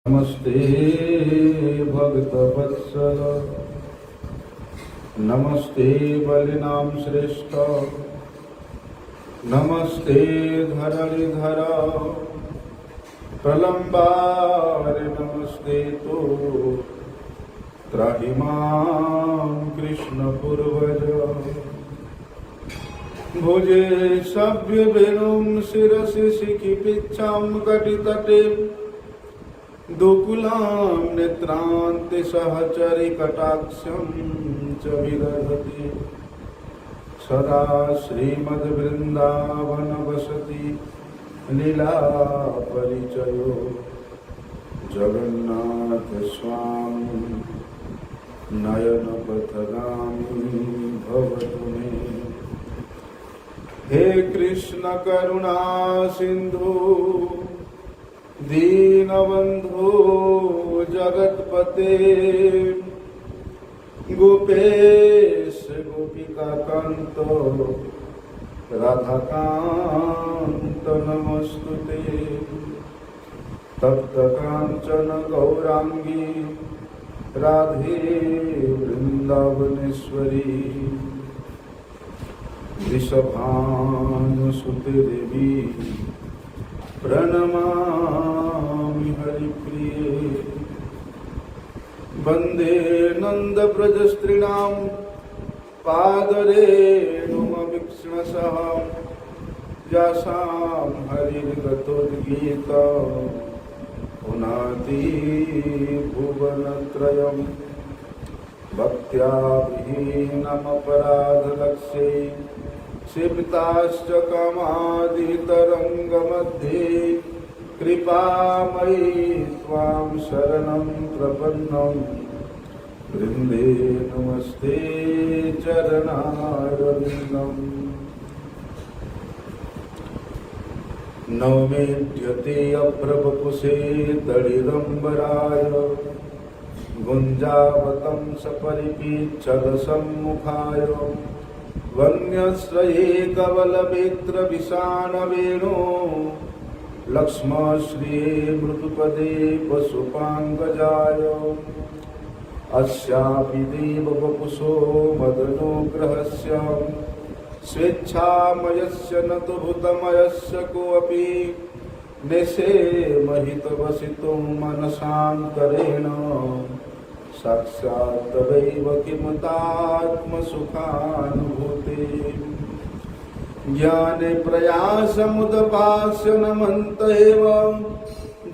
नमस्ते भक्तवत्सल, नमस्ते बलिनाम श्रेष्ठ, नमस्ते धरणिधर प्रलंबार, नमस्ते तो त्राहि मां कृष्ण पूर्वज। भुजे सभ्य वेणुं शिरसि शिखिपिच्छां कटितटे, दुकुलां नेत्रान्ते सहचरि कटाक्षं च विदधति। सदा श्रीमद्वृन्दावन वसति लीला परिचयो, जगन्नाथ स्वामी नयन पथगामी भवतु मे। हे कृष्ण करुणा सिंधु दीनबंधु जगतपते, गोपेश गोपिका कांत राधाकांत नमस्तुते। तप्त कांचन गौरांगी राधे वृंदावनेश्वरी, वृषभानुसुते देवी प्रणमामि हरिप्रिये। वन्दे नन्दव्रजस्त्रीणां पादरेणुमवीक्ष्णसः, यासां हरिर्गतोद्गीत पुनाति भुवनत्रयं। भक्त्या विहीनमपराधलक्ष्ये क्षिप्ताश्च कामादितरङ्गमध्ये, कृपामयि त्वां शरणं प्रपन्नं। वृन्दे नमस्ते चरणारविन्दम्। नवमेढ्यते अभ्रवपुषे तडिदम्बराय, गुञ्जावतं सपरिपीच्छदसम्मुखाय। वन्यश्रये कवलवेत्रविषाणवेणो, लक्ष्मश्रिये मृदुपदे पशुपाङ्गजाय। अस्यापि देववपुषो मदनुग्रहस्य, स्वेच्छामयस्य न तु भूतमयस्य कोऽपि। निषेमहितवसितुं मनसान्तरेण, साक्षात् तदैव किमुतात्मसुखानुभूते। ज्ञाने प्रयासमुदपास्य नमन्त एव,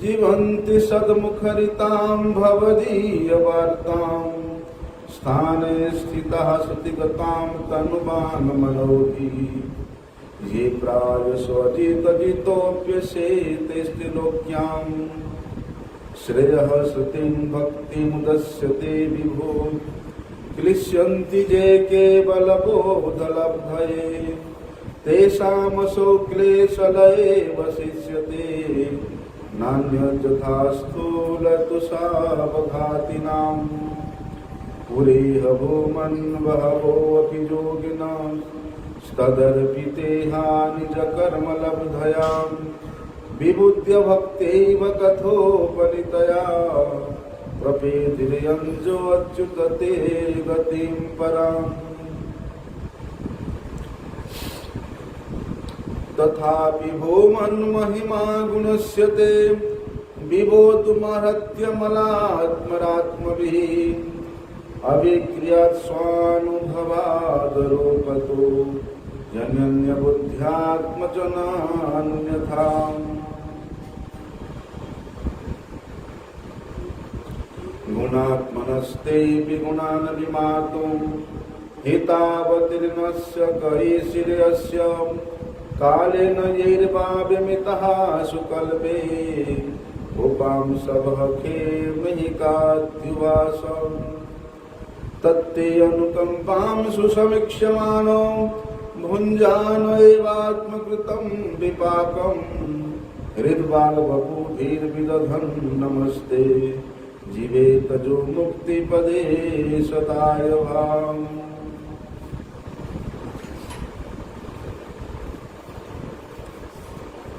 जीवन्ति सद्मुखरितां भवदीयवार्तां। स्थाने स्थितः सतिगतां तनुवान् मनोभिः, ये प्रायसो जितजितोऽप्यसेते लोक्यां। श्रेयः श्रुतिं भक्तिमुदस्यते विभो, क्लिश्यन्ति ये केवलबोधलब्धये। तेषामसौ क्लेशलये वसिष्यते, नान्यथा स्थूलतुषावघातिनां। पुरेह भूमन् बहवोऽपि योगिनां, स्तदर्पितेहा निजकर्मलब्धयां। विबुध्य भक्त्यैव कथोपनितया, प्रपेदिर्यञ्जो अच्युतते गतिं पराम्। तथापि भूमन्महिमा गुणस्य ते, विभोतुमहत्यमलात्मरात्मभिः। अविक्रियात् स्वानुभवादरोपतो, जनन्यबुद्ध्यात्मजनान्यथा। गुणात्मनस्तेऽपि गुणान् विमातुं, हितावतीर्णस्य करिशिर्यस्य। कालेन यैर्वाव्यमितः सुकल्पे, उपांसवः महिकाद्युवासम्। तत्ते अनुकम्पां सुसमीक्ष्यमाणो, भुञ्जान एवात्मकृतं विपाकम्। हृद्बालवपुभिर्विदधन् नमस्ते, जीवेत जो मुक्तिपदे सदाय भाम्।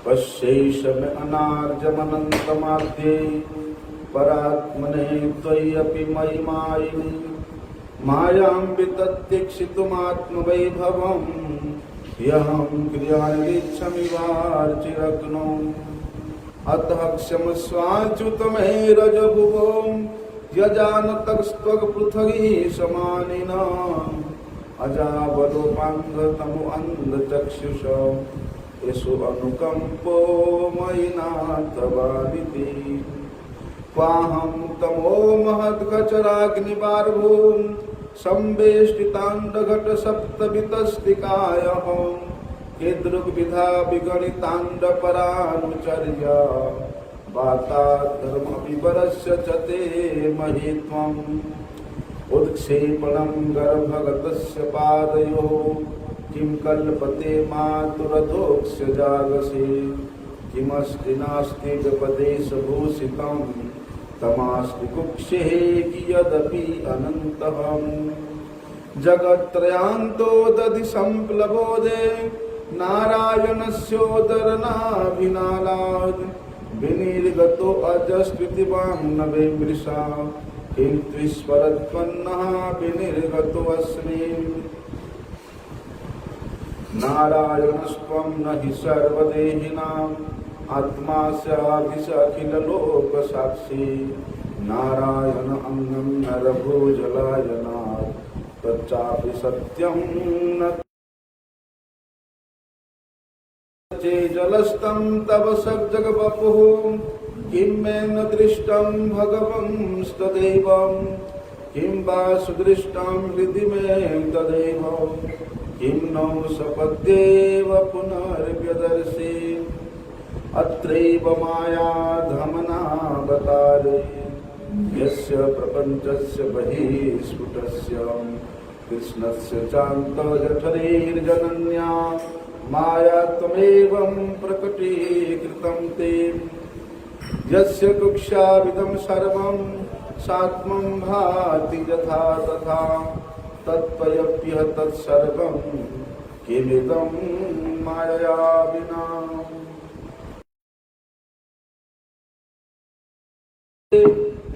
पश्यैष में अनार्जमनन्तमाद्ये परात्मने त्वय्यपि महिमायिनि मायां वितत्यक्षितुमात्मवैभवम् ह्यहं क्रियानिरीक्षमि वार्चिरग्नौ अतः क्षमस्वाच्युत मे रजभुवो यजानतस्त्वक्पृथगी समानिना अजावलोपान्धतमु अन्धचक्षुष येषु अनुकम्पो मयि नाथवादिति क्वाहं तमो महद्गचराग्निवार्भूं संवेष्टिताण्डघटसप्तवितस्तिकायः केदृग्विधा विगणिताण्डपरानुचर्या वाताद्धर्मविवरस्य च ते महित्वम् उत्क्षेपणं गर्भगतस्य पादयोः किं कल्पते मातुरधोक्ष्य जागसे किमस्ति नास्ति व्यपदेशभूषितं तमास्ति कुक्षे कियदपि अनन्तम् जगत्त्रयान्तो दधि सम्प्लवोदे नारायणस्योदरनाभिनालाद् विनिर्गतो अजस्कृतिवाङ्नवे मृषा किं त्विस्वरत्वन्नः विनिर्गतोऽस्मि नारायणस्त्वं न हि सर्वदेहिनाम् आत्मा स्यादिशखिललोकसाक्षी नारायण अङ्गं नरभोजलायनात् तच्चापि सत्यं न चेजलस्तं तव सज्जगवपुः किं मे न दृष्टं भगवंस्तदेवं किं वा सुदृष्टं हृदि मे तदेव किं नो सपद्येव पुनर्व्यदर्शि अत्रैव मायाधमनावतारे यस्य प्रपञ्चस्य बहिः स्फुटस्य कृष्णस्य चान्तजठरैर्जनन्या माया त्वमेवं प्रकटीकृतं ते यस्य कुक्षाविदं सर्वं सात्मं भाति यथा तथा तत्त्वयप्यः तत्सर्वं किमिदं मायया विना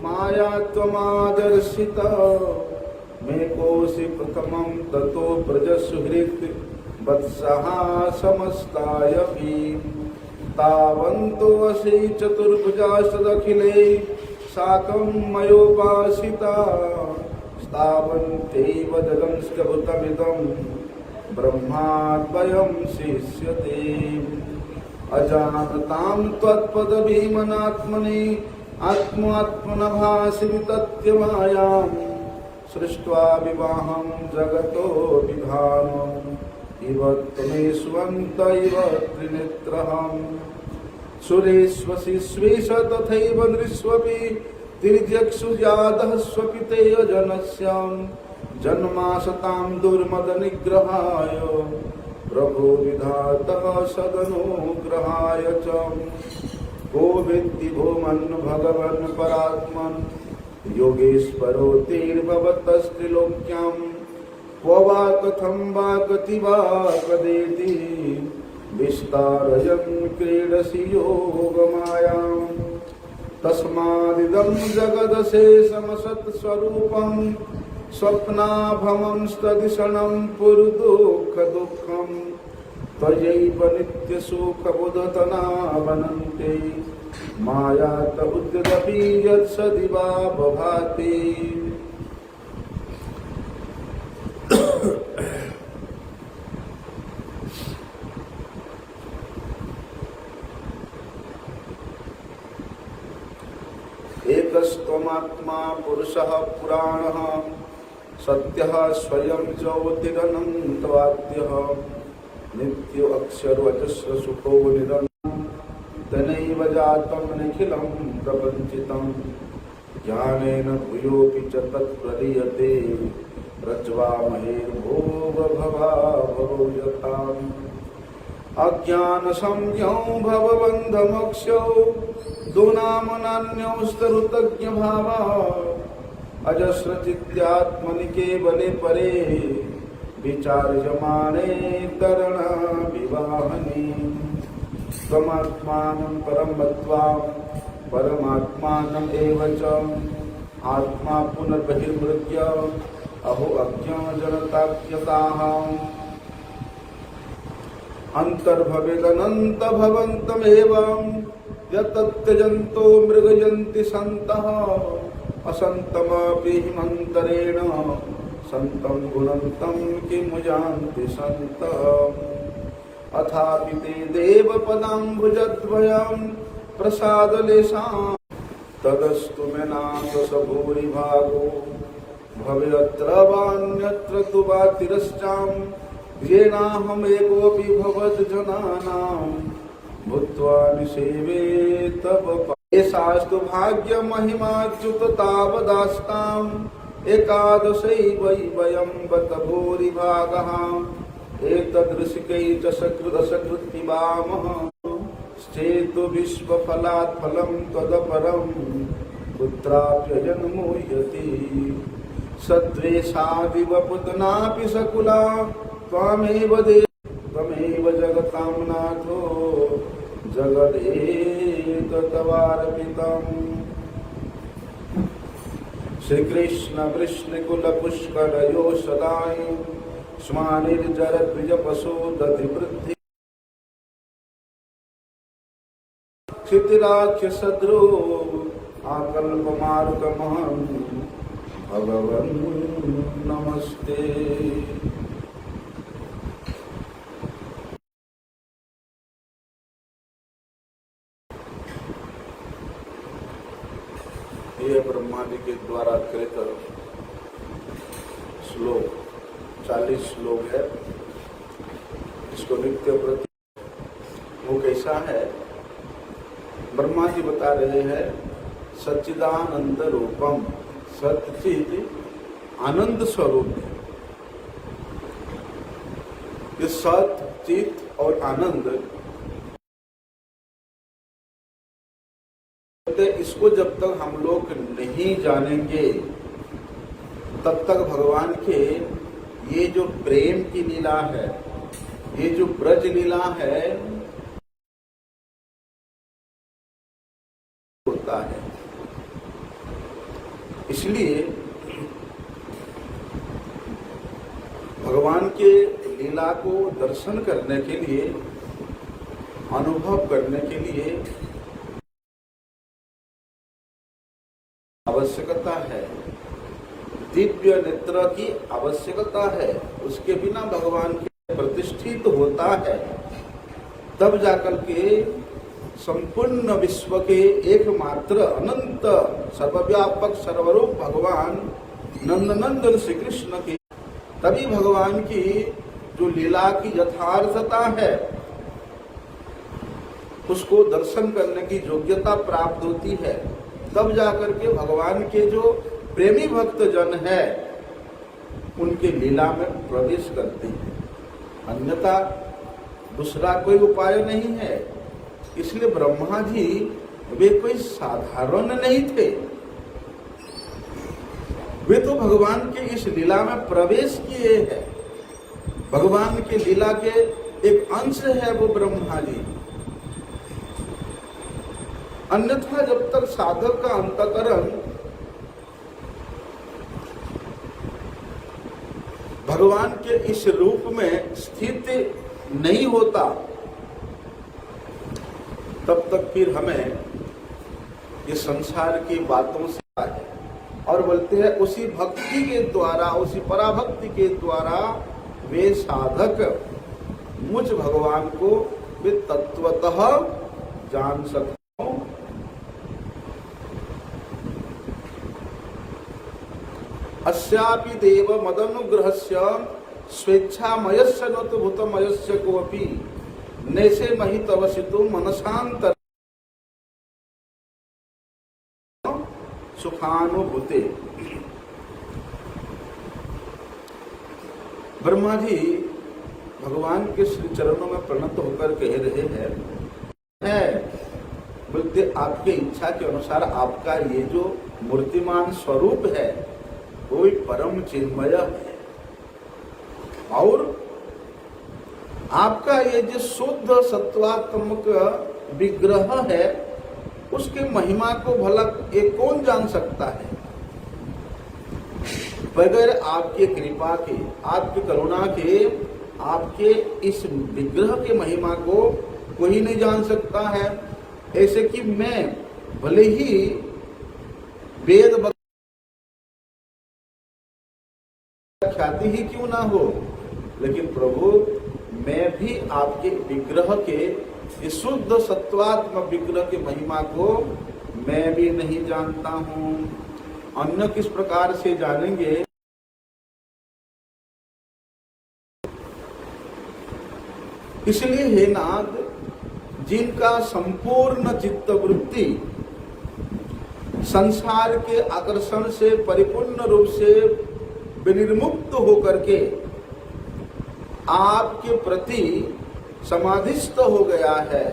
माया त्वमादर्शिता मे कोऽसि प्रथमं ततो प्रजसुहृत् वत्सः समस्तायपि तावन्तो असि चतुर्भुजास्तदखिले साकं मयोपासिता स्थावन्त्यैव जगंस्तभूतमिदं ब्रह्माद्वयं शिष्यते अजानतां त्वत्पदभीमनात्मनि आत्मात्मनभासि वितत्यमायां सृष्ट्वा विवाहं जगतो विधानम् इव त्वमेष्वन्त इव त्रिनेत्रहम् सुरेष्वसि स्वेश तथैव नृष्वपि तिर्यक्षुजातः स्वपिते जनस्यां जन्मासतां दुर्मदनिग्रहाय प्रभो विधातः सदनुग्रहाय च को वेत्ति भूमन् भगवन् परात्मन् योगेश्वरो तेर्भवतस्त्रिलोक्यां क्व वा कथं वा गति वा कदेति विस्तारयन् क्रीडसि योगमायाम् तस्मादिदं जगदशेषमसत्स्वरूपं स्वप्नाभमंस्तदिशनं पुरुदुःखदुःखं त्वयैव नित्यसुखबुधतनावनन्ते मायात उद्यदपि यत्सदिवा बभाति एकस्त्वमात्मा पुरुषः पुराणः सत्यः स्वयं ज्योतिरनन्तवाद्यः नित्यो अक्षरो अजस्र सुखो निरन्तरं तनैव जातं निखिलं प्रपञ्चितं ज्ञानेन भूयोऽपि च तत्प्रलीयते रज्ज्वामहेर्भोगभवा भवो यथाम् अज्ञानसंज्ञौ भवबन्धमोक्षौ दुनामनान्यौस्तरुतज्ञभावा अजस्रचित्यात्मनि केवले परे विचार्यमाणे तरणविवाहने त्वमात्मानं परं मत्वा परमात्मानम् एव च आत्मा पुनर्बहिर्मृत्य अहो अज्ञानजनताख्यताः अन्तर्भवेदनन्तभवन्तमेव यतत्यजन्तो मृगयन्ति सन्तः असन्तमपि हिमन्तरेण सन्तं गुणन्तं किमुजान्ति सन्तम् अथापि ते देवपदाम्बुजद्वयं प्रसादलेशां तदस्तु मे नाशस भूरिभागो भवेऽत्र वान्यत्र तु वा तिरश्चां येनाहमेकोऽपि भवद्जनानां भूत्वा निसेवे तव एषास्तु भाग्यमहिमाच्युत तावदास्ताम् एकादशैव वयं बत भूरिभागः एतदृशिकै च सकृदसकृत्पिबामः चेतु विश्वफलात् फलं त्वदपरं कुत्राप्यजन्मूयति सद्वेषादिव पुतनापि सकुला त्वमेव जगतां नाथो जगदेतत्तवार्पितम् श्रीकृष्ण वृष्णिकुल पुष्करयो सदाय स्मानिर्जरद्विजपशो दधिवृद्धि क्षितिराख्यसद्रो आकल्पमारुतमहं भगवन् नमस्ते। ये ब्रह्मा जी के द्वारा कृत श्लोक 40 श्लोक है। इसको नित्य प्रति वो कैसा है? ब्रह्मा जी बता रहे हैं सच्चिदानंद रूपम, सच्चिद आनंद स्वरूप है। ये सत चित और आनंद, इसको जब तक हम लोग नहीं जानेंगे तब तक भगवान के ये जो प्रेम की लीला है, ये जो ब्रज लीला है, होता है। इसलिए भगवान के लीला को दर्शन करने के लिए, अनुभव करने के लिए आवश्यकता है, दिव्य नेत्र की आवश्यकता है। उसके बिना भगवान के प्रतिष्ठित होता है, तब जाकर के संपूर्ण विश्व के एकमात्र अनंत सर्वव्यापक सर्वरूप भगवान नंदनंदन श्री कृष्ण की, तभी भगवान की जो लीला की यथार्थता है उसको दर्शन करने की योग्यता प्राप्त होती है। तब जाकर के भगवान के जो प्रेमी भक्त जन है उनके लीला में प्रवेश करते हैं, अन्यथा दूसरा कोई उपाय नहीं है। इसलिए ब्रह्मा जी वे कोई साधारण नहीं थे, वे तो भगवान के इस लीला में प्रवेश किए हैं। भगवान के लीला के एक अंश है वो ब्रह्मा जी। अन्यथा जब तक साधक का अंतःकरण भगवान के इस रूप में स्थित नहीं होता, तब तक फिर हमें ये संसार की बातों से है। और बोलते हैं उसी भक्ति के द्वारा, उसी पराभक्ति के द्वारा वे साधक मुझ भगवान को वे तत्वतः जान सकते। अस्यापि देव मदनुग्रहस्य स्वेच्छामयस्य न तु भूतमयस्य कोऽपि नैसे महितवसितु मनसान्तर सुखानुभूते। ब्रह्मा जी भगवान के श्री चरणों में प्रणत होकर कह रहे हैं, बोलते आपके इच्छा के अनुसार आपका ये जो मूर्तिमान स्वरूप है वो परम चिन्मय है, और आपका ये जो शुद्ध सत्वात्मक विग्रह है उसके महिमा को भला ये कौन जान सकता है? बगैर आपके कृपा के, आपकी करुणा के, आपके इस विग्रह के महिमा को कोई नहीं जान सकता है। ऐसे कि मैं भले ही वेद ख्याति ही क्यों ना हो, लेकिन प्रभु मैं भी आपके विग्रह के, इस शुद्ध सत्वात्म विग्रह के महिमा को मैं भी नहीं जानता हूं। अन्य किस प्रकार से जानेंगे? इसलिए हे नाथ, जिनका संपूर्ण चित्तवृत्ति संसार के आकर्षण से परिपूर्ण रूप से विनिर्मुक्त होकर के आपके प्रति समाधिस्थ हो गया है,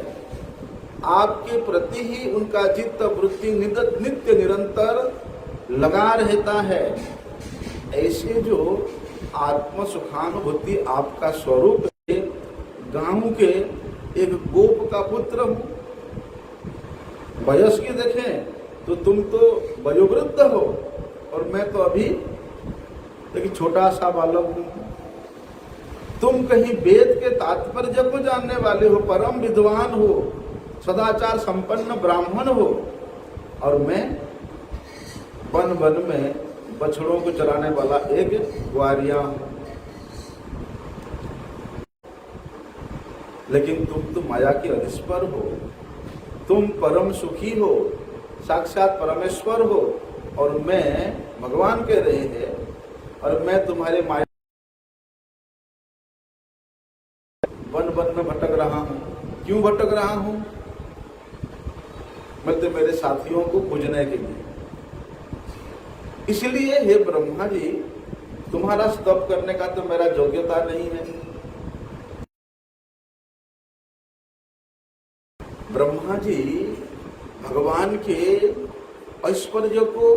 आपके प्रति ही उनका चित्त वृत्ति नित्य निरंतर लगा रहता है, ऐसे जो आत्म सुखानुभूति आपका स्वरूप है, गांव के एक गोप का पुत्र हूं। वयस की देखें तो तुम तो वयोवृद्ध हो और मैं तो अभी एक छोटा सा बालक हूं। तुम कहीं वेद के तात्पर्य को जानने वाले हो, परम विद्वान हो, सदाचार संपन्न ब्राह्मण हो, और मैं वन वन में बछड़ों को चराने वाला एक ग्वारिया हूं। लेकिन तुम तो माया के अधीश्वर हो, तुम परम सुखी हो, साक्षात परमेश्वर हो, और मैं भगवान कह रहे हैं, और मैं तुम्हारे माया वन वन में भटक रहा हूं। क्यों भटक रहा हूं? मैं तो मेरे साथियों को खोजने के लिए। इसलिए हे ब्रह्मा जी, तुम्हारा स्तव करने का तो मेरा योग्यता नहीं है। ब्रह्मा जी भगवान के ऐश्वर्य को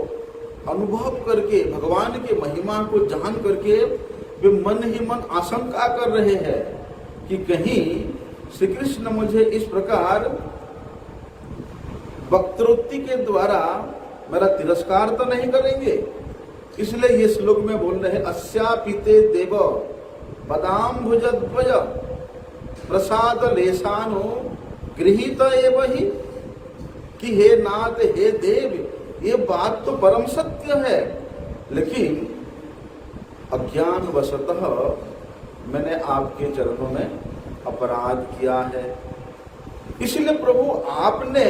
अनुभव करके, भगवान के महिमा को जान करके वे मन ही मन आशंका कर रहे हैं कि कहीं श्री कृष्ण मुझे इस प्रकार वक्तृत्ति के द्वारा मेरा तिरस्कार तो नहीं करेंगे। इसलिए ये श्लोक में बोल रहे हैं, अस्यापिते देव बदाम भुजद्वय प्रसाद लेसानो गृहीत एव ही, कि हे नाथ, हे देव, ये बात तो परम सत्य है, लेकिन अज्ञान वशतः मैंने आपके चरणों में अपराध किया है। इसलिए प्रभु आपने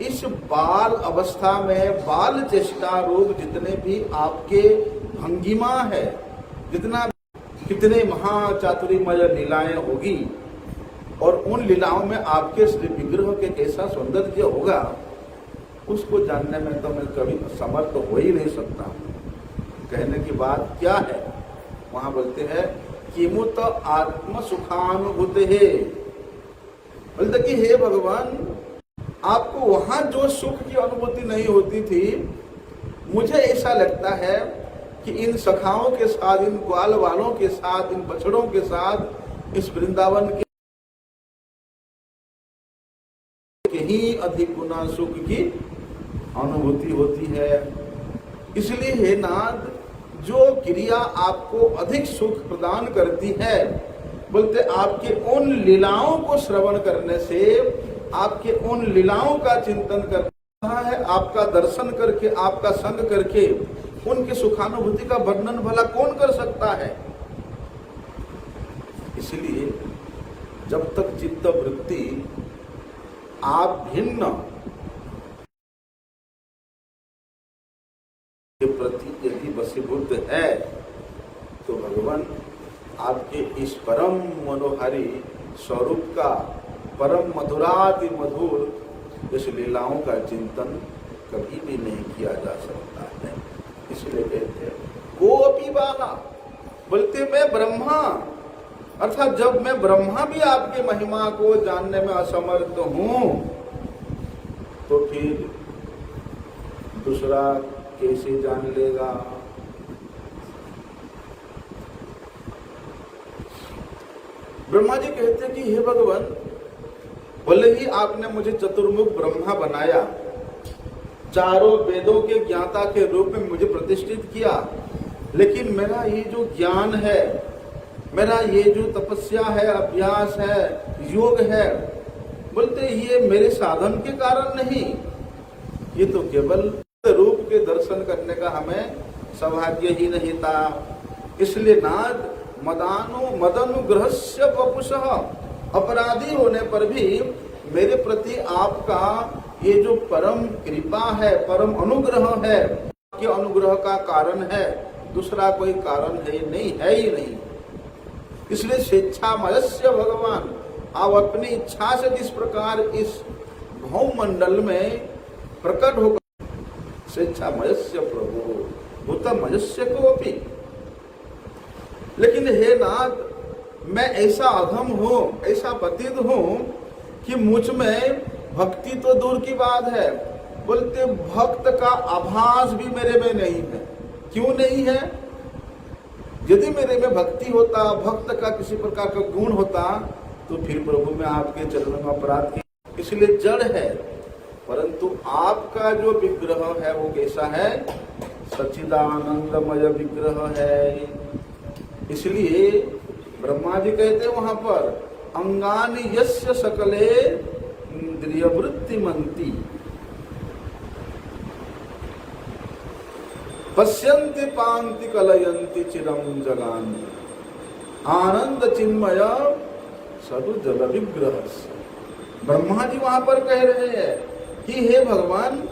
इस बाल अवस्था में बाल चेष्टा रूप जितने भी आपके भंगिमा है, जितना कितने महाचातुरीमय लीलाएं होगी, और उन लीलाओं में आपके श्री विग्रह के कैसा सौंदर्य होगा, उसको जानने में तो मैं कभी समर्थ हो ही नहीं सकता। कहने की बात क्या है? वहां बोलते हैं किमुत आत्म सुखानुभूति है। बोलते कि हे भगवान, आपको वहां जो सुख की अनुभूति नहीं होती थी, मुझे ऐसा लगता है कि इन सखाओं के साथ, इन ग्वाल वालों के साथ, इन बछड़ों के साथ इस वृंदावन के ही अधिक गुना सुख की अनुभूति होती है। इसलिए हे नाथ, जो क्रिया आपको अधिक सुख प्रदान करती है, बोलते आपके उन लीलाओं को श्रवण करने से, आपके उन लीलाओं का चिंतन करना है, आपका दर्शन करके, आपका संग करके उनकी सुखानुभूति का वर्णन भला कौन कर सकता है। इसलिए जब तक चित्त वृत्ति आप भिन्न के प्रति यदि वशीभूत है, तो भगवान आपके इस परम मनोहारी स्वरूप का, परम मधुराति मधुर इस लीलाओं का चिंतन कभी भी नहीं किया जा सकता है। इसलिए कहते हैं गोपी बाला, बोलते मैं ब्रह्मा, अर्थात जब मैं ब्रह्मा भी आपके महिमा को जानने में असमर्थ हूं, तो फिर दूसरा कैसे जान लेगा। ब्रह्मा जी कहते हैं कि हे भगवान, भले ही आपने मुझे चतुर्मुख ब्रह्मा बनाया, चारों वेदों के ज्ञाता के रूप में मुझे प्रतिष्ठित किया, लेकिन मेरा ये जो ज्ञान है, मेरा ये जो तपस्या है, अभ्यास है, योग है, बोलते ये मेरे साधन के कारण नहीं, ये तो केवल रूप के दर्शन करने का हमें सौभाग्य ही नहीं था। इसलिए नाद मदनुग्रहस्य वपुषः, अपराधी होने पर भी मेरे प्रति आपका ये जो परम कृपा है, परम अनुग्रह है, कि अनुग्रह का कारण है, दूसरा कोई कारण है नहीं, है ही नहीं। इसलिए स्वेच्छामयस्य भगवान, आप अपनी इच्छा से जिस प्रकार इस भौमंडल में प्रकट होकर, स्वेच्छामयस्य प्रभु भूतमयस्य कोपि, लेकिन हे नाथ, मैं ऐसा अधम हूं, ऐसा पतित हूं कि मुझ में भक्ति तो दूर की बात है, बोलते भक्त का आभास भी मेरे में नहीं है। क्यों नहीं है? यदि मेरे में भक्ति होता, भक्त का किसी प्रकार का गुण होता, तो फिर प्रभु में आपके चरणों में अपराध की, इसलिए जड़ है। परंतु आपका जो विग्रह है वो कैसा है? सच्चिदानंदमय विग्रह है। इसलिए ब्रह्मा जी कहते हैं वहां पर, अंगानि यस्य सकले इंद्रिय वृत्तिमंती पश्यन्ति पांति कलयन्ति चिरम जगान्ति आनंद चिन्मय सदु जल विग्रह। ब्रह्मा जी वहां पर कह रहे हैं कि हे भगवान,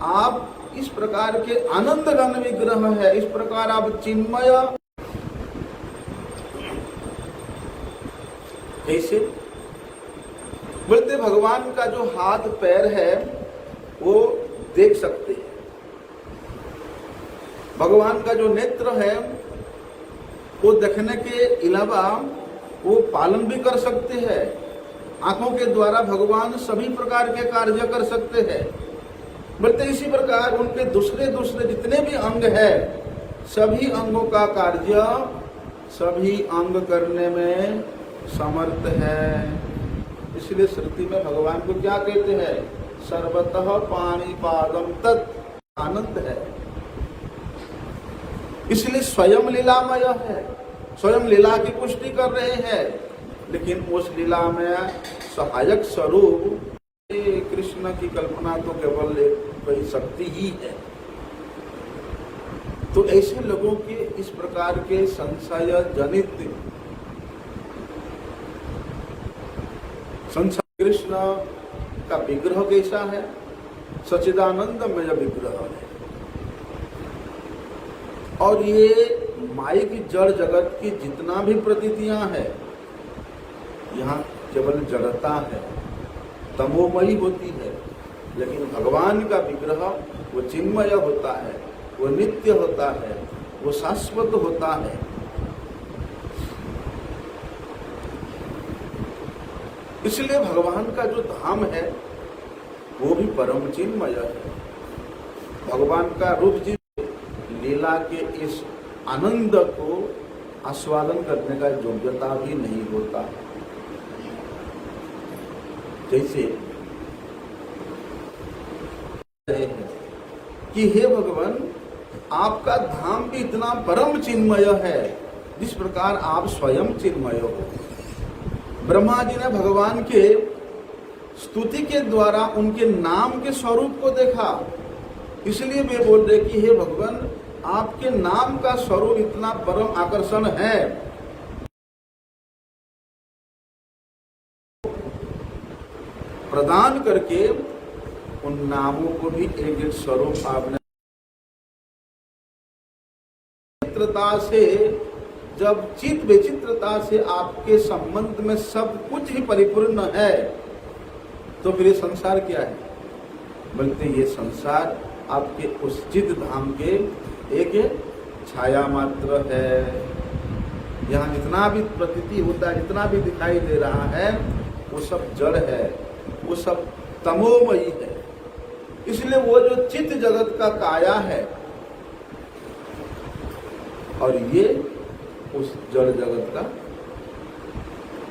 आप इस प्रकार के आनंद घन विग्रह है, इस प्रकार आप चिन्मय। कैसे? बोलते भगवान का जो हाथ पैर है वो देख सकते हैं, भगवान का जो नेत्र है वो देखने के अलावा वो पालन भी कर सकते हैं। आंखों के द्वारा भगवान सभी प्रकार के कार्य कर सकते हैं। बोलते इसी प्रकार उनके दूसरे दूसरे जितने भी अंग है, सभी अंगों का कार्य सभी अंग करने में समर्थ है। इसलिए श्रुति में भगवान को क्या कहते हैं? सर्वतः पाणिपादम तत् आनंद है। इसलिए स्वयं लीलामय है, स्वयं लीला की पुष्टि कर रहे हैं, लेकिन उस लीला में सहायक स्वरूप कृष्ण की कल्पना तो केवल कोई शक्ति ही है। तो ऐसे लोगों के इस प्रकार के संशय जनित संशय, कृष्ण का विग्रह कैसा है? सच्चिदानंदमय विग्रह है। और ये माइक जड़ जगत की जितना भी प्रतीतियां है, यहाँ केवल जड़ता है, तमोमयी होती है। लेकिन भगवान का विग्रह वो चिन्मय होता है, वो नित्य होता है, वो शाश्वत होता है। इसलिए भगवान का जो धाम है वो भी परम चिन्मय है। भगवान का रूप जी लीला के इस आनंद को आस्वादन करने का योग्यता भी नहीं होता। जैसे कि हे भगवान, आपका धाम भी इतना परम चिन्मय है जिस प्रकार आप स्वयं चिन्मय हो। ब्रह्मा जी ने भगवान के स्तुति के द्वारा उनके नाम के स्वरूप को देखा, इसलिए वे बोल रहे कि हे भगवान, आपके नाम का स्वरूप इतना परम आकर्षण है, प्रदान करके उन नामों को भी एक एक स्वरूप आपने चित्रता से, जब चित विचित्रता से आपके संबंध में सब कुछ ही परिपूर्ण है, तो फिर ये संसार क्या है? बोलते ये संसार आपके उस चित धाम के एक छाया मात्र है। यहाँ जितना भी प्रतीति होता है, जितना भी दिखाई दे रहा है, वो सब जड़ है, वो सब तमोमयी है। इसलिए वो जो चित्त जगत का काया है और ये उस जड़ जगत का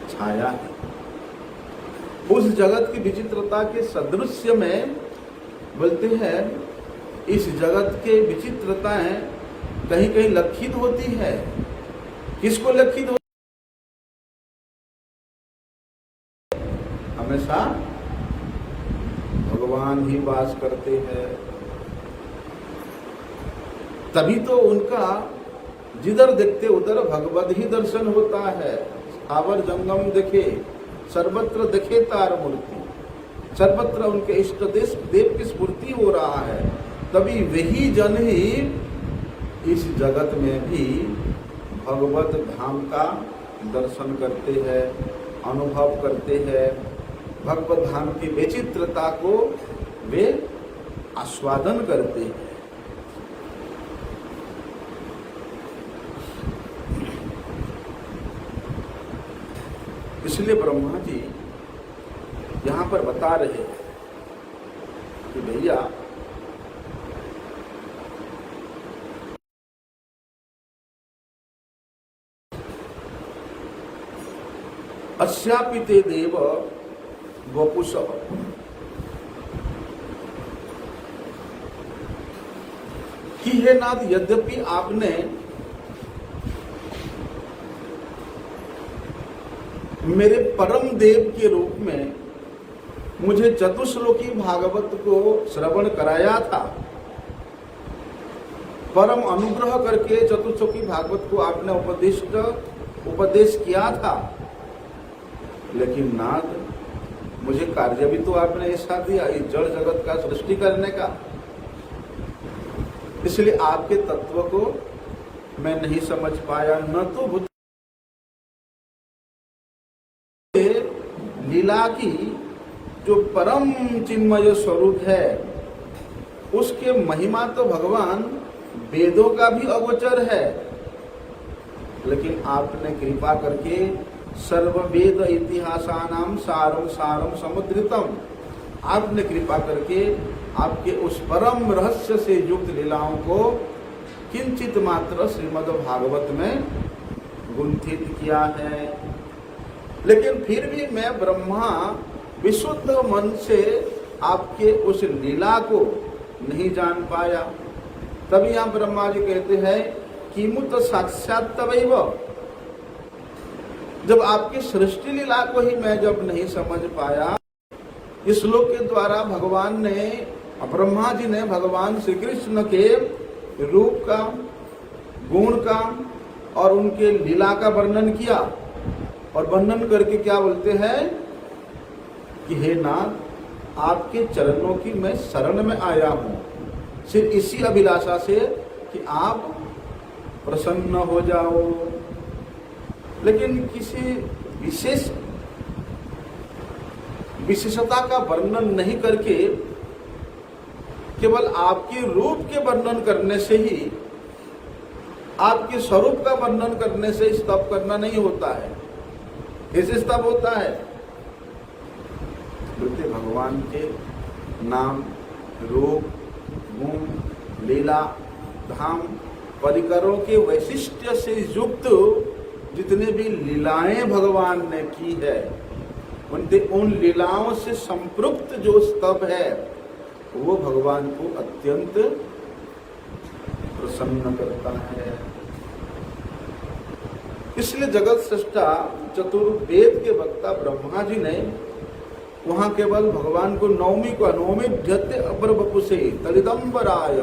छाया है। उस जगत की विचित्रता के सदृश्य में बोलते हैं इस जगत के विचित्रताएं कहीं कहीं लक्षित होती है। किसको लक्षित होती? हमेशा भगवान ही वास करते हैं। तभी तो उनका जिधर देखते उधर भगवत ही दर्शन होता है। आवर जंगम देखे सर्वत्र देखे तार मूर्ति, सर्वत्र उनके इष्ट देव की स्फूर्ति हो रहा है। तभी वही जन ही इस जगत में भी भगवत धाम का दर्शन करते हैं, अनुभव करते हैं। भगवत धाम की विचित्रता को वे आस्वादन करते हैं। इसलिए ब्रह्मा जी यहां पर बता रहे हैं कि भैया अस्यापिते देव वपुष, कि हे नाथ यद्यपि आपने मेरे परम देव के रूप में मुझे चतुश्लोकी भागवत को श्रवण कराया था, परम अनुग्रह करके चतुश्लोकी भागवत को आपने उपदेश किया था, लेकिन नाथ मुझे कार्य भी तो आपने ऐसा दिया इस जड़ जगत का सृष्टि करने का। इसलिए आपके तत्व को मैं नहीं समझ पाया। न तो लीला की जो परम चिन्मय स्वरूप है उसके महिमा तो भगवान वेदों का भी अगोचर है, लेकिन आपने कृपा करके सर्व वेद इतिहासानाम सारम सारम समुद्रितम, आपने कृपा करके आपके उस परम रहस्य से युक्त लीलाओं को किंचित मात्र श्रीमद् भागवत में गुंथित किया है। लेकिन फिर भी मैं ब्रह्मा विशुद्ध मन से आपके उस लीला को नहीं जान पाया। तभी यहां ब्रह्मा जी कहते हैं किमुत साक्षात तवैव, जब आपकी सृष्टि लीला को ही मैं जब नहीं समझ पाया। इस श्लोक के द्वारा भगवान ने, ब्रह्मा जी ने भगवान श्री कृष्ण के रूप का, गुण का और उनके लीला का वर्णन किया, और वर्णन करके क्या बोलते हैं कि हे नाथ आपके चरणों की मैं शरण में आया हूं, सिर्फ इसी अभिलाषा से कि आप प्रसन्न हो जाओ। लेकिन किसी विशेषता का वर्णन नहीं करके केवल आपके रूप के वर्णन करने से ही, आपके स्वरूप का वर्णन करने से स्तव करना नहीं होता है। कैसे स्तव होता है? बोलते भगवान के नाम, रूप, गुण, लीला, धाम, परिकरों के वैशिष्ट्य से युक्त जितने भी लीलाएं भगवान ने की है, उन लीलाओं से संपृक्त जो स्तव है वो भगवान को अत्यंत प्रसन्न करता है। इसलिए जगत सृष्टा चतुर्वेद के वक्ता ब्रह्मा जी ने वहां केवल भगवान को नवमी को नवमी ध्यत्य अपर बपुसे तलिदंबराय,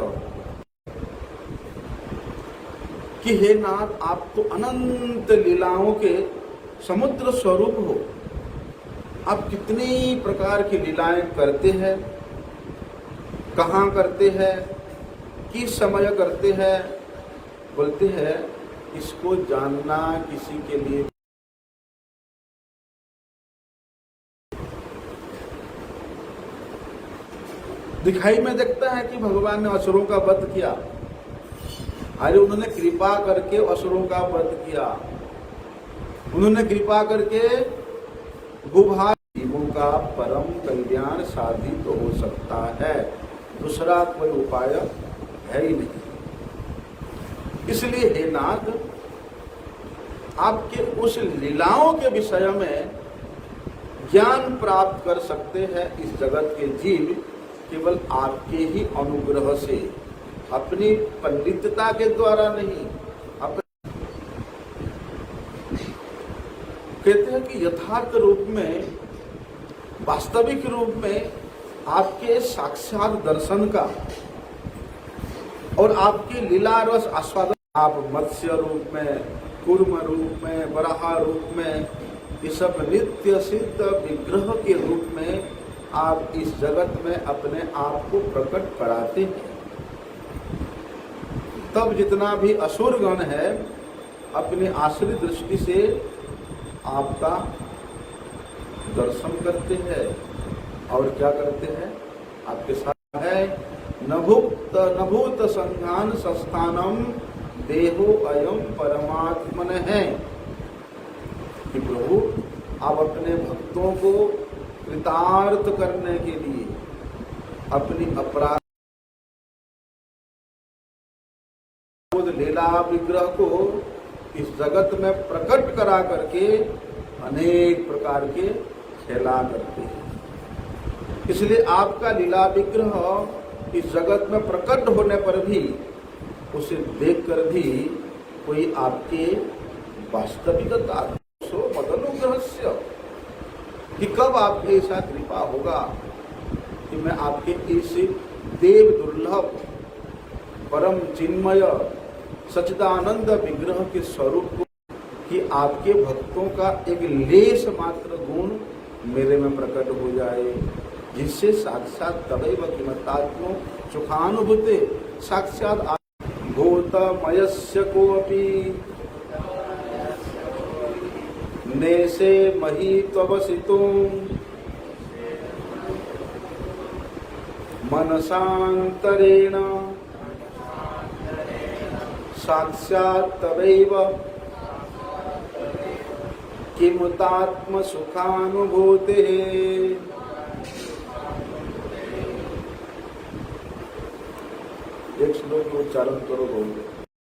कि हे नाथ आप तो अनंत लीलाओं के समुद्र स्वरूप हो। आप कितनी प्रकार की लीलाएं करते हैं, कहाँ करते हैं, किस समय करते हैं, बोलते हैं इसको जानना किसी के लिए दिखाई में देखता है कि भगवान ने असुरों का वध किया। अरे उन्होंने कृपा करके असुरों का वध किया, उन्होंने कृपा करके गुभा जीवों का परम कल्याण साधित तो हो सकता है, दूसरा कोई उपाय है ही नहीं। इसलिए हे नाथ आपके उस लीलाओं के विषय में ज्ञान प्राप्त कर सकते हैं इस जगत के जीव केवल आपके ही अनुग्रह से, अपनी पंडितता के द्वारा नहीं। कहते हैं कि यथार्थ रूप में, वास्तविक रूप में आपके साक्षात दर्शन का और आपकी लीला रस आस्वादन, आप मत्स्य रूप में, कूर्म रूप में, वराह रूप में, ये सब नित्य सिद्ध विग्रह के रूप में आप इस जगत में अपने आप को प्रकट कराते हैं। तब जितना भी असुर गण है अपनी आश्रित दृष्टि से आपका दर्शन करते हैं और क्या करते हैं, आपके साथ है नभूत संज्ञान संस्थानम देहो अयम परमात्मन है कि प्रभु आप अपने भक्तों को कृतार्थ करने के लिए अपनी अपराध लीला विग्रह को इस जगत में प्रकट करा करके अनेक प्रकार के खेला करते हैं। इसलिए आपका लीला विग्रह इस जगत में प्रकट होने पर भी, उसे देखकर भी कोई आपके वास्तविकता मदनुग्रहस्य कि कब आपके ऐसा कृपा होगा कि मैं आपके इस देव दुर्लभ परम चिन्मय सच्चिदानंद विग्रह के स्वरूप को, कि आपके भक्तों का एक लेश मात्र गुण मेरे में प्रकट हो जाए, जिससे साक्षात तदैव किमतात्मो सुखानुभूते साक्षात भूतमयस्य कोऽपि नेसे मही त्ववसितो मनसान्तरेण साक्षात् तदैव किमुतात्म सुखानुभूते। एक श्लोक उच्चारण करो बोलो।